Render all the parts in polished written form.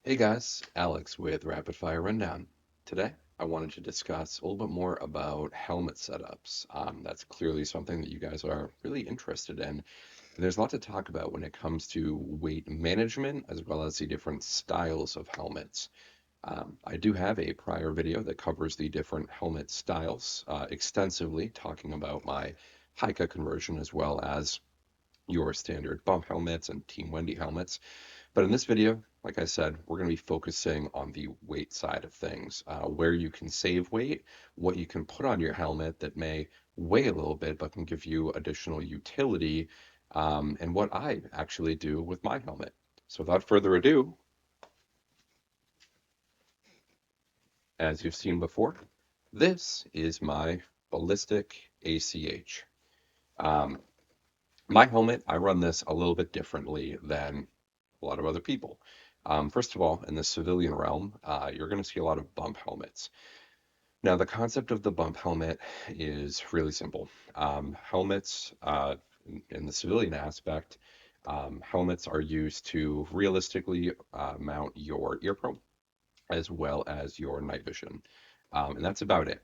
Hey guys, Alex with Rapid Fire Rundown. Today, I wanted to discuss a little bit more about helmet setups. That's clearly something that you guys are really interested in. There's a lot to talk about when it comes to weight management as well as the different styles of helmets. I do have a prior video that covers the different helmet styles extensively, talking about my Hika conversion as well as your standard bump helmets and Team Wendy helmets. But in this video, like I said, we're going to be focusing on the weight side of things, where you can save weight, what you can put on your helmet that may weigh a little bit but can give you additional utility, and what I actually do with my helmet. So without further ado, as you've seen before, this is my ballistic ACH. Um, my helmet, I run this a little bit differently than a lot of other people. First of all, in the civilian realm, you're going to see a lot of bump helmets. Now, the concept of the bump helmet is really simple. Helmets, in the civilian aspect, helmets are used to realistically mount your ear probe as well as your night vision. And that's about it.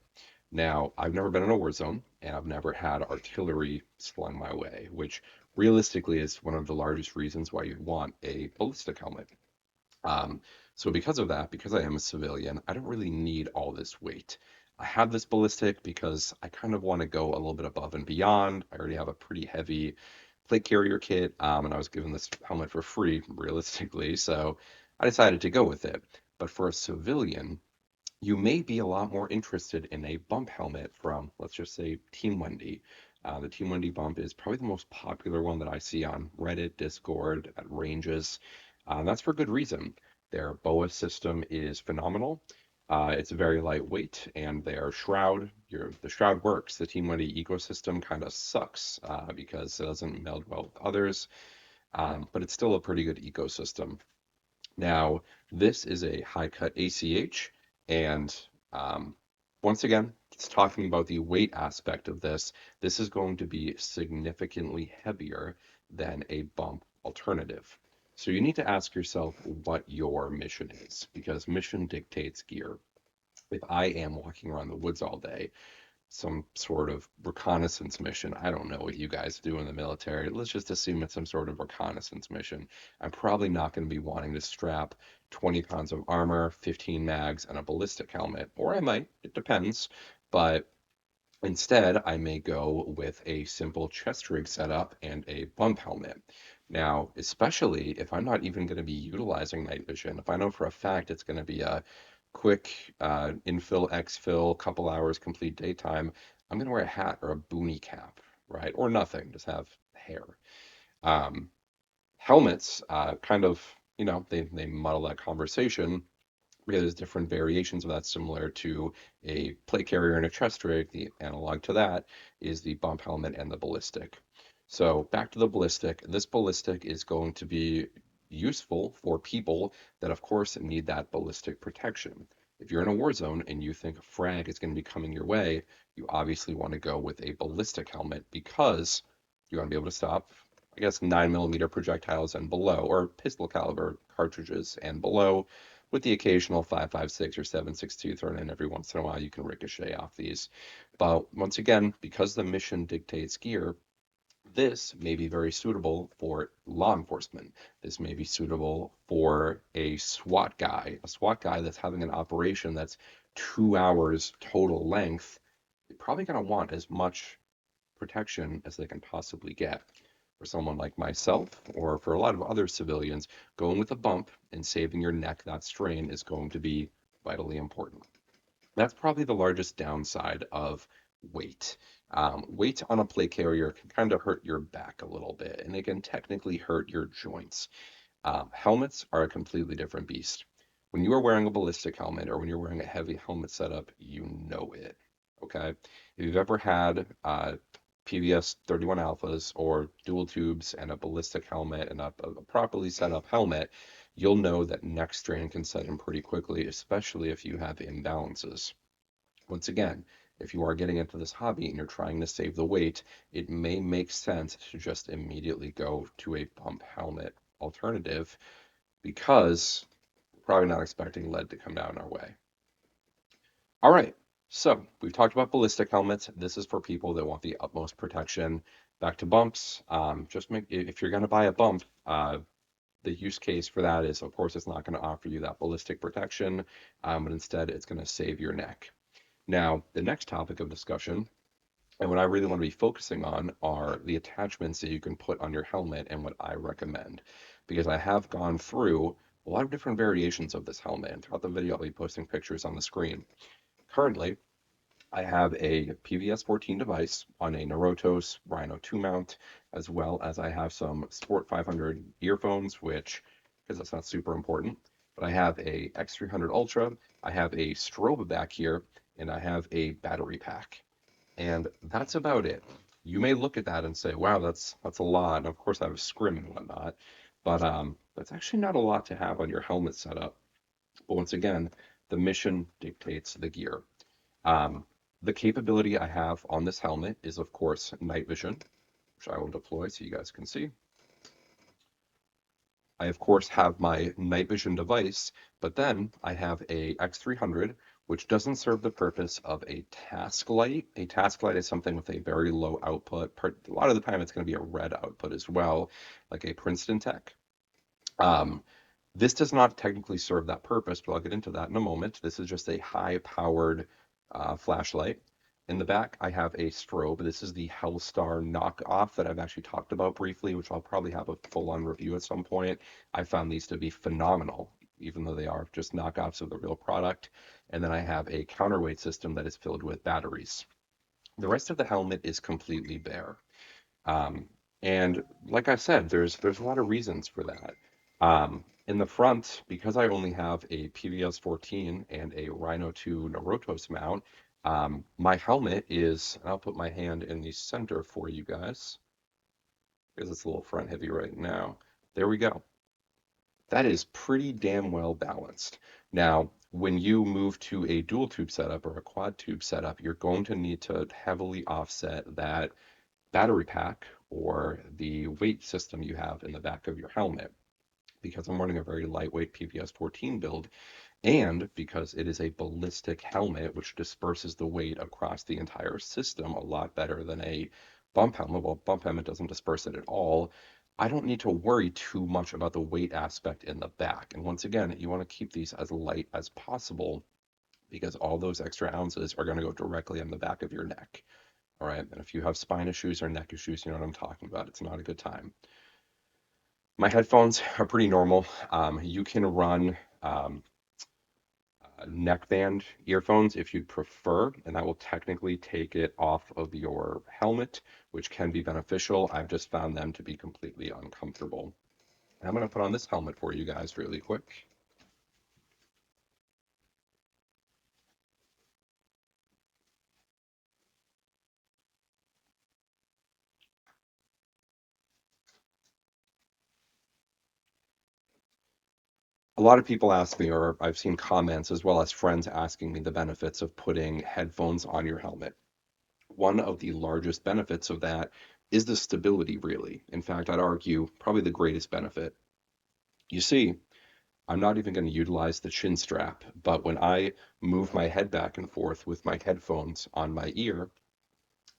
Now, I've never been in a war zone and I've never had artillery slung my way, which realistically is one of the largest reasons why you'd want a ballistic helmet. Um, so because of that, because I am a civilian, I don't really need all this weight. I have this ballistic because I kind of want to go a little bit above and beyond. I already have a pretty heavy plate carrier kit, and I was given this helmet for free, realistically, so I decided to go with it. But for a civilian, you may be a lot more interested in a bump helmet from, let's just say, Team Wendy. The Team Wendy bump is probably the most popular one that I see on Reddit, Discord, at ranges. And that's for good reason. Their BOA system is phenomenal. It's very lightweight, and their shroud, the shroud works. The Team Wendy ecosystem kind of sucks because it doesn't meld well with others, but it's still a pretty good ecosystem. Now, this is a high cut ACH, and um, once again, it's talking about the weight aspect of this. This is going to be significantly heavier than a bump alternative. So you need to ask yourself what your mission is, because mission dictates gear. If I am walking around the woods all day, some sort of reconnaissance mission. I don't know what you guys do in the military. Let's just assume it's some sort of reconnaissance mission. I'm probably not going to be wanting to strap 20 pounds of armor, 15 mags, and a ballistic helmet. Or I might, it depends. But instead, I may go with a simple chest rig setup and a bump helmet. Now, especially if I'm not even going to be utilizing night vision, if I know for a fact it's going to be a quick infill, exfil, couple hours complete daytime, I'm going to wear a hat or a boonie cap, right? Or nothing, just have hair. Um, Helmets, kind of, they muddle that conversation because there's different variations of that similar to a plate carrier and a chest rig. The analog to that is the bump helmet and the ballistic. So back to the ballistic. This ballistic is going to be useful for people that, of course, need that ballistic protection. If you're in a war zone and you think a frag is going to be coming your way, you obviously want to go with a ballistic helmet because you want to be able to stop, I guess, 9 millimeter projectiles and below, or pistol caliber cartridges and below, with the occasional 5.56 or 7.62 thrown in every once in a while. You can ricochet off these. But once again, because the mission dictates gear, this may be very suitable for law enforcement. This may be suitable for a SWAT guy that's having an operation that's 2 hours total length. You're probably going to want as much protection as they can possibly get. For someone like myself, or for a lot of other civilians, going with a bump and saving your neck that strain is going to be vitally important. That's probably the largest downside of weight. Weight on a plate carrier can kind of hurt your back a little bit, and it can technically hurt your joints. Helmets are a completely different beast. When you are wearing a ballistic helmet or when you're wearing a heavy helmet setup, you know it. Okay? If you've ever had PVS 31 alphas or dual tubes and a ballistic helmet and a properly set up helmet, you'll know that neck strain can set in pretty quickly, especially if you have imbalances. Once again, if you are getting into this hobby and you're trying to save the weight, it may make sense to just immediately go to a bump helmet alternative because Probably not expecting lead to come down our way. All right, so we've talked about ballistic helmets. This is for people that want the utmost protection. Back to bumps. Just make if you're going to buy a bump, the use case for that is, of course, it's not going to offer you that ballistic protection, but instead it's going to save your neck. Now, the next topic of discussion, and what I really want to be focusing on, are the attachments that you can put on your helmet and what I recommend. Because I have gone through a lot of different variations of this helmet, and throughout the video, I'll be posting pictures on the screen. Currently, I have a PVS-14 device on a Norotos Rhino 2 mount, as well as I have some Sport 500 earphones, which, because that's not super important, but I have a X300 Ultra, I have a strobe back here, and I have a battery pack. And that's about it. You may look at that and say, wow, that's a lot. And of course I have a scrim and whatnot, but that's actually not a lot to have on your helmet setup. But once again, the mission dictates the gear. Um, the capability I have on this helmet is, of course, night vision, which I will deploy so you guys can see. I, of course, have my night vision device, but then I have a X300, which doesn't serve the purpose of a task light. A task light is something with a very low output. A lot of the time, it's going to be a red output as well, like a Princeton Tech. Um, this does not technically serve that purpose, but I'll get into that in a moment. This is just a high-powered flashlight. In the back, I have a strobe. This is the Hellstar knockoff that I've actually talked about briefly, which I'll probably have a full-on review at some point. I found these to be phenomenal, even though they are just knockoffs of the real product. And then I have a counterweight system that is filled with batteries. The rest of the helmet is completely bare. Um, and like I said, there's a lot of reasons for that. In the front, because I only have a PVS 14 and a Rhino 2 Norotos mount, my helmet is, and I'll put my hand in the center for you guys, because it's a little front heavy right now. There we go. That is pretty damn well balanced. Now, when you move to a dual tube setup or a quad tube setup, you're going to need to heavily offset that battery pack or the weight system you have in the back of your helmet. Because I'm running a very lightweight PVS 14 build, and because it is a ballistic helmet, which disperses the weight across the entire system a lot better than a bump helmet. Well, bump helmet doesn't disperse it at all. I don't need to worry too much about the weight aspect in the back. And once again, you want to keep these as light as possible because all those extra ounces are going to go directly on the back of your neck. All right. And if you have spine issues or neck issues, you know what I'm talking about. It's not a good time. My headphones are pretty normal. You can run neckband earphones if you'd prefer, and that will technically take it off of your helmet, which can be beneficial. I've just found them to be completely uncomfortable. I'm going to put on this helmet for you guys really quick. A lot of people ask me, or I've seen comments as well as friends asking me the benefits of putting headphones on your helmet. One of the largest benefits of that is the stability, really. In fact, I'd argue probably the greatest benefit. You see, I'm not even going to utilize the chin strap, but when I move my head back and forth with my headphones on my ear,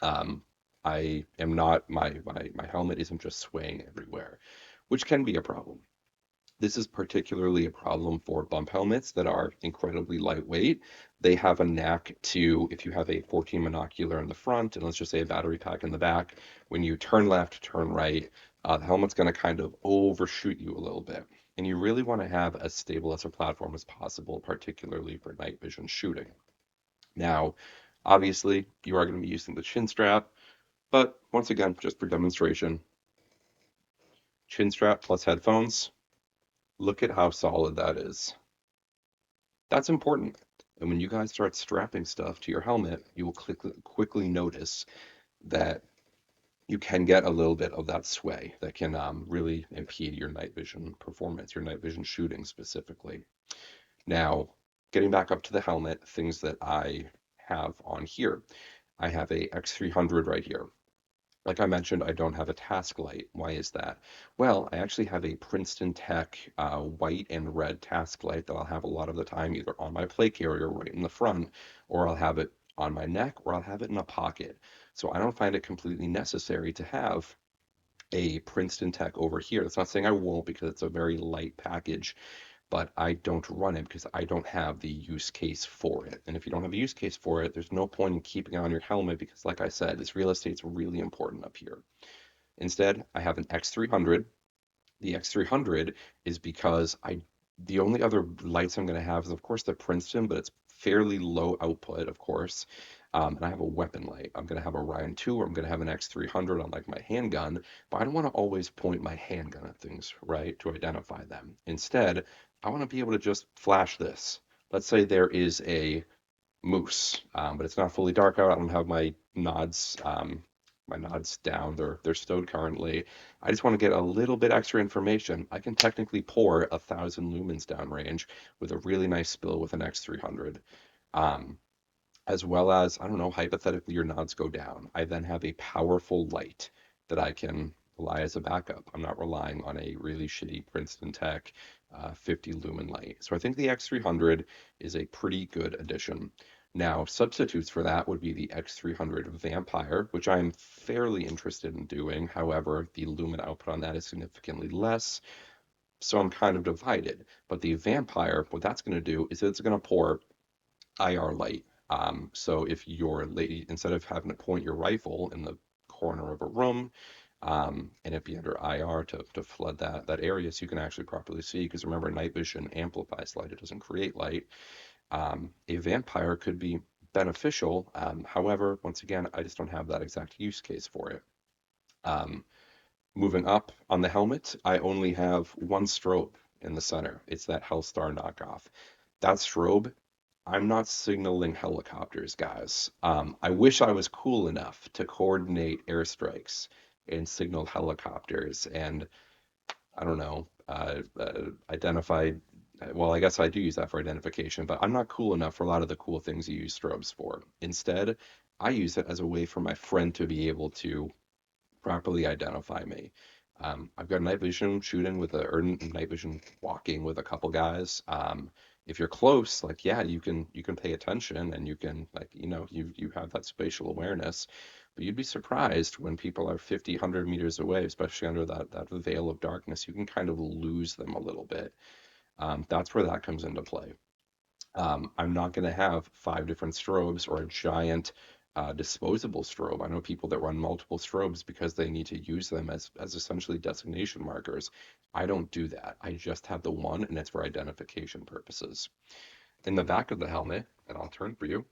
um, I am not, my helmet isn't just swaying everywhere, which can be a problem. This is particularly a problem for bump helmets that are incredibly lightweight. They have a knack to, if you have a 14 monocular in the front, and let's just say a battery pack in the back, when you turn left, turn right, the helmet's going to kind of overshoot you a little bit. And you really want to have as stable as a platform as possible, particularly for night vision shooting. Now, obviously, you are going to be using the chin strap, but once again, just for demonstration, chin strap plus headphones, look at how solid that is. That's important. And when you guys start strapping stuff to your helmet, you will quickly notice that you can get a little bit of that sway that can really impede your night vision performance, your night vision shooting specifically. Now, getting back up to the helmet, things that I have on here. I have a X300 right here. Like I mentioned, I don't have a task light. Why is that? Well, I actually have a Princeton Tech white and red task light that I'll have a lot of the time either on my plate carrier right in the front, or I'll have it on my neck, or I'll have it in a pocket. So I don't find it completely necessary to have a Princeton Tech over here. That's not saying I won't because it's a very light package, but I don't run it because I don't have the use case for it. And if you don't have a use case for it, there's no point in keeping it on your helmet because, like I said, this real estate's really important up here. Instead, I have an X300. The X300 is because the only other lights I'm going to have is, of course, the Princeton, but it's fairly low output, of course. And I have a weapon light. I'm going to have a Ryan 2 or I'm going to have an X300 on like my handgun, but I don't want to always point my handgun at things, right, to identify them. Instead, I want to be able to just flash this. Let's say there is a moose, but it's not fully dark out. I don't have my nods down. They're stowed currently. I just want to get a little bit extra information. I can technically pour 1,000 lumens downrange with a really nice spill with an X300. Um, as well as, I don't know, hypothetically your nods go down. I then have a powerful light that I can rely as a backup. I'm not relying on a really shitty Princeton Tech 50 lumen light. So I think the X300 is a pretty good addition. Now, substitutes for that would be the X300 Vampire, which I'm fairly interested in doing. However, the lumen output on that is significantly less, so I'm kind of divided. But the Vampire, what that's going to do is it's going to pour IR light. So if you're lady, instead of having to point your rifle in the corner of a room, and it be under IR to flood that area so you can actually properly see. Because remember, night vision amplifies light; it doesn't create light. A vampire could be beneficial. However, once again, I just don't have that exact use case for it. Um, Moving up on the helmet, I only have one strobe in the center. It's that Hellstar knockoff. That strobe, I'm not signaling helicopters, guys. I wish I was cool enough to coordinate airstrikes and signal helicopters and, I don't know, identify. Well, I guess I do use that for identification, but I'm not cool enough for a lot of the cool things you use strobes for. Instead, I use it as a way for my friend to be able to properly identify me. I've got night vision shooting with or night vision walking with a couple guys. If you're close, like yeah, you can pay attention and you can like you have that spatial awareness. But you'd be surprised when people are 50, 100 meters away, especially under that veil of darkness, you can kind of lose them a little bit. That's where that comes into play. I'm not going to have five different strobes or a giant disposable strobe. I know people that run multiple strobes because they need to use them as essentially designation markers. I don't do that. I just have the one, and it's for identification purposes. In the back of the helmet, and I'll turn for you,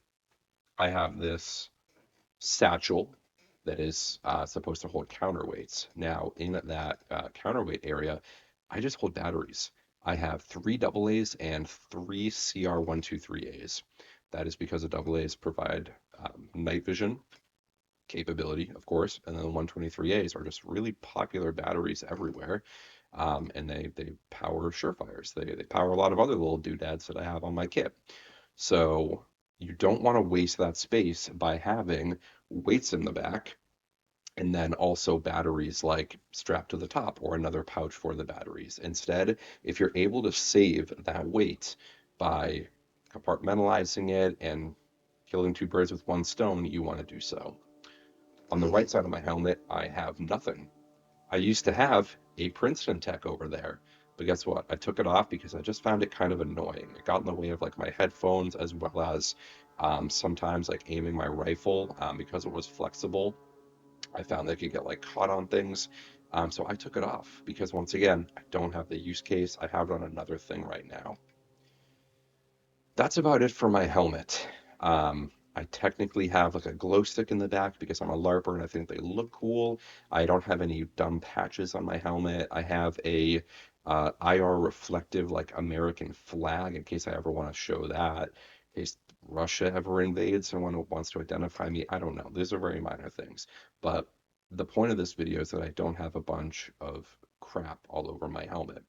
I have this satchel that is supposed to hold counterweights. Now, in that counterweight area, I just hold batteries. I have three double A's and three CR123As. That is because the double A's provide night vision capability, of course, and then the 123As are just really popular batteries everywhere. And they power Surefires. They power a lot of other little doodads that I have on my kit. So you don't want to waste that space by having weights in the back and then also batteries like strapped to the top or another pouch for the batteries. Instead, if you're able to save that weight by compartmentalizing it and killing two birds with one stone, you want to do so. On the right side of my helmet, I have nothing. I used to have a Princeton Tech over there, but guess what? I took it off because I just found it kind of annoying. It got in the way of like my headphones as well as sometimes like aiming my rifle because it was flexible. I found they could get like caught on things. So I took it off because once again, I don't have the use case. I have it on another thing right now. That's about it for my helmet. I technically have like a glow stick in the back because I'm a LARPer and I think they look cool. I don't have any dumb patches on my helmet. I have a IR reflective like American flag in case I ever want to show that. In case Russia ever invades, someone who wants to identify me. I don't know. These are very minor things. But the point of this video is that I don't have a bunch of crap all over my helmet.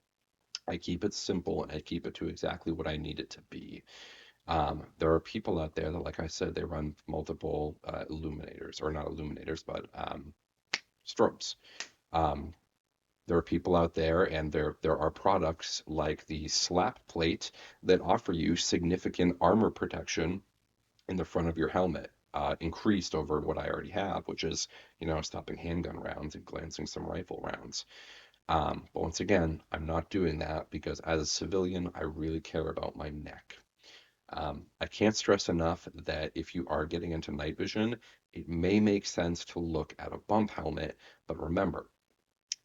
I keep it simple and I keep it to exactly what I need it to be. There are people out there that, like I said, they run multiple illuminators, or not illuminators, but strobes. Um, there are people out there, and there are products like the slap plate that offer you significant armor protection in the front of your helmet, increased over what I already have, which is, stopping handgun rounds and glancing some rifle rounds. But once again, I'm not doing that because as a civilian, I really care about my neck. I can't stress enough that if you are getting into night vision, it may make sense to look at a bump helmet, but remember,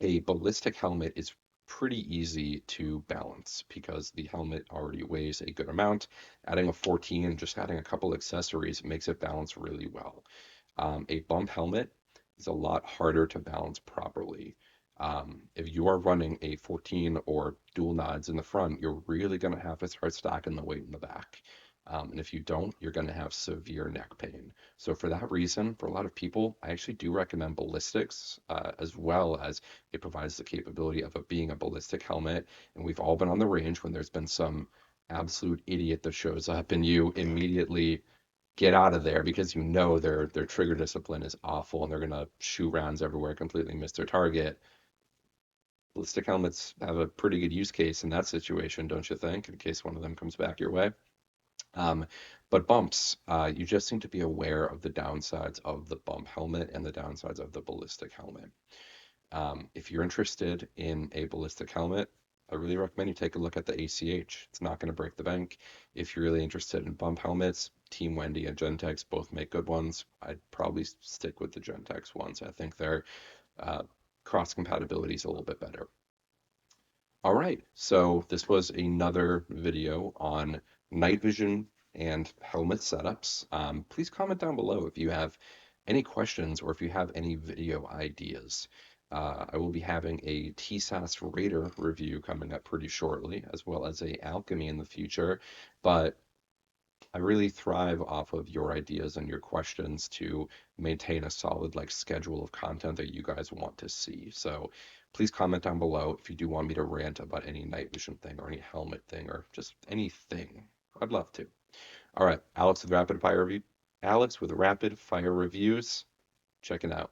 a ballistic helmet is pretty easy to balance because the helmet already weighs a good amount. Adding a 14 and just adding a couple accessories makes it balance really well. A bump helmet is a lot harder to balance properly. If you are running a 14 or dual nods in the front, you're really going to have to start stacking the weight in the back. And if you don't, you're going to have severe neck pain. So for that reason, for a lot of people, I actually do recommend ballistics, as well as it provides the capability of it being a ballistic helmet. And we've all been on the range when there's been some absolute idiot that shows up and you immediately get out of there because their trigger discipline is awful and they're gonna shoot rounds everywhere, completely miss their target. Ballistic helmets have a pretty good use case in that situation, don't you think? In case one of them comes back your way. Um, but bumps, you just need to be aware of the downsides of the bump helmet and the downsides of the ballistic helmet. If you're interested in a ballistic helmet, I really recommend you take a look at the ACH. It's not going to break the bank. If you're really interested in bump helmets, Team Wendy and Gentex both make good ones. I'd probably stick with the Gentex ones. I think their uh, cross compatibility is a little bit better. All right, so this was another video on night vision and helmet setups. Please comment down below if you have any questions or if you have any video ideas. I will be having a TSAS Raider review coming up pretty shortly, as well as a Alchemy in the future. But I really thrive off of your ideas and your questions to maintain a solid schedule of content that you guys want to see. So please comment down below if you do want me to rant about any night vision thing or any helmet thing or just anything. I'd love to. All right, Alex with rapid fire reviews. Checking out.